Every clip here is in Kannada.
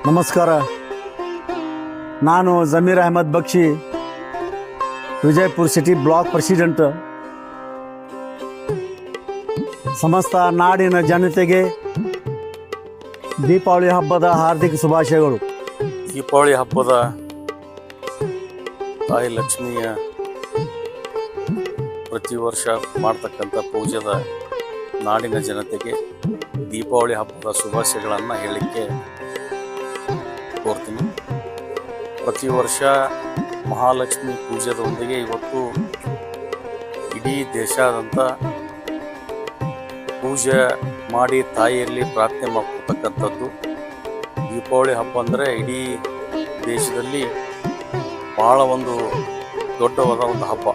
ನಮಸ್ಕಾರ. ನಾನು Zameer Ahmed Bakshi, Vijayapura city block president. ಸಮಸ್ತ ನಾಡಿನ ಜನತೆಗೆ ದೀಪಾವಳಿ ಹಬ್ಬದ ಹಾರ್ದಿಕ ಶುಭಾಶಯಗಳು. ದೀಪಾವಳಿ ಹಬ್ಬದ ತಾಯಿ ಲಕ್ಷ್ಮಿಯ ಪ್ರತಿ ವರ್ಷ ಮಾಡ್ತಕ್ಕಂಥ ಪೂಜೆದ ನಾಡಿನ ಜನತೆಗೆ ದೀಪಾವಳಿ ಹಬ್ಬದ ಶುಭಾಶಯಗಳನ್ನು ಹೇಳಲಿಕ್ಕೆ ಕೋರ್ತೀನಿ. ಪ್ರತಿ ವರ್ಷ ಮಹಾಲಕ್ಷ್ಮಿ ಪೂಜೆದೊಂದಿಗೆ ಇವತ್ತು ಇಡೀ ದೇಶಾದ್ಯಂತ ಪೂಜೆ ಮಾಡಿ ತಾಯಿಯಲ್ಲಿ ಪ್ರಾರ್ಥನೆ ಮಾಡ್ಕೊಳ್ತಕ್ಕಂಥದ್ದು. ದೀಪಾವಳಿ ಹಬ್ಬ ಅಂದರೆ ಇಡೀ ದೇಶದಲ್ಲಿ ಬಹಳ ಒಂದು ದೊಡ್ಡವಾದ ಒಂದು ಹಬ್ಬ.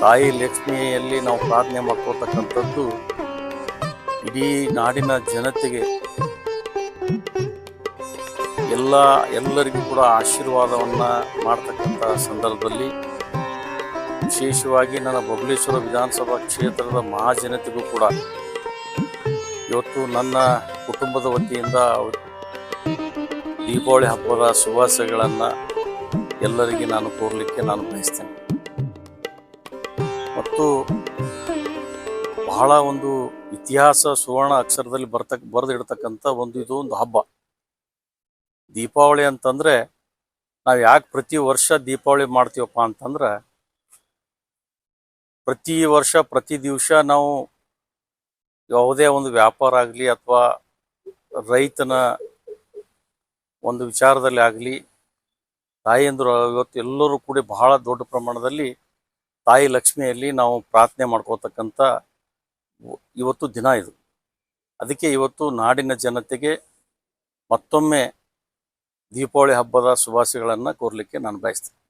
ತಾಯಿ ಲಕ್ಷ್ಮಿಯಲ್ಲಿ ನಾವು ಪ್ರಾರ್ಥನೆ ಮಾಡ್ಕೊಳ್ತಕ್ಕಂಥದ್ದು ಇಡೀ ನಾಡಿನ ಜನತೆಗೆ ಎಲ್ಲರಿಗೂ ಕೂಡ ಆಶೀರ್ವಾದವನ್ನು ಮಾಡ್ತಕ್ಕಂಥ ಸಂದರ್ಭದಲ್ಲಿ ವಿಶೇಷವಾಗಿ ನನ್ನ ಬಬಲೇಶ್ವರ ವಿಧಾನಸಭಾ ಕ್ಷೇತ್ರದ ಮಹಾಜನತೆಗೂ ಕೂಡ ಇವತ್ತು ನನ್ನ ಕುಟುಂಬದ ವತಿಯಿಂದ ದೀಪಾವಳಿ ಹಬ್ಬದ ಶುಭಾಶಯಗಳನ್ನು ಎಲ್ಲರಿಗೆ ನಾನು ಕೋರಲಿಕ್ಕೆ ನಾನು ಬಯಸ್ತೇನೆ. ಮತ್ತು ಬಹಳ ಒಂದು ಇತಿಹಾಸ ಸುವರ್ಣ ಅಕ್ಷರದಲ್ಲಿ ಬರೆದಿಡ್ತಕ್ಕಂಥ ಇದು ಒಂದು ಹಬ್ಬ ದೀಪಾವಳಿ ಅಂತಂದರೆ. ನಾವು ಯಾಕೆ ಪ್ರತಿ ವರ್ಷ ದೀಪಾವಳಿ ಮಾಡ್ತೀವಪ್ಪ ಅಂತಂದ್ರೆ, ಪ್ರತಿ ವರ್ಷ ಪ್ರತಿ ದಿವಸ ನಾವು ಯಾವುದೇ ಒಂದು ವ್ಯಾಪಾರ ಆಗಲಿ ಅಥವಾ ರೈತನ ಒಂದು ವಿಚಾರದಲ್ಲಿ ಆಗಲಿ, ತಾಯಿಯಂದರು ಇವತ್ತು ಎಲ್ಲರೂ ಕೂಡ ಬಹಳ ದೊಡ್ಡ ಪ್ರಮಾಣದಲ್ಲಿ ತಾಯಿ ಲಕ್ಷ್ಮಿಯಲ್ಲಿ ನಾವು ಪ್ರಾರ್ಥನೆ ಮಾಡ್ಕೋತಕ್ಕಂಥ ಇವತ್ತು ದಿನ ಇದು. ಅದಕ್ಕೆ ಇವತ್ತು ನಾಡಿನ ಜನತೆಗೆ ಮತ್ತೊಮ್ಮೆ ದೀಪಾವಳಿ ಹಬ್ಬದ ಶುಭಾಶಯಗಳನ್ನು ಕೋರಲಿಕ್ಕೆ ನಾನು ಬಯಸ್ತೇನೆ.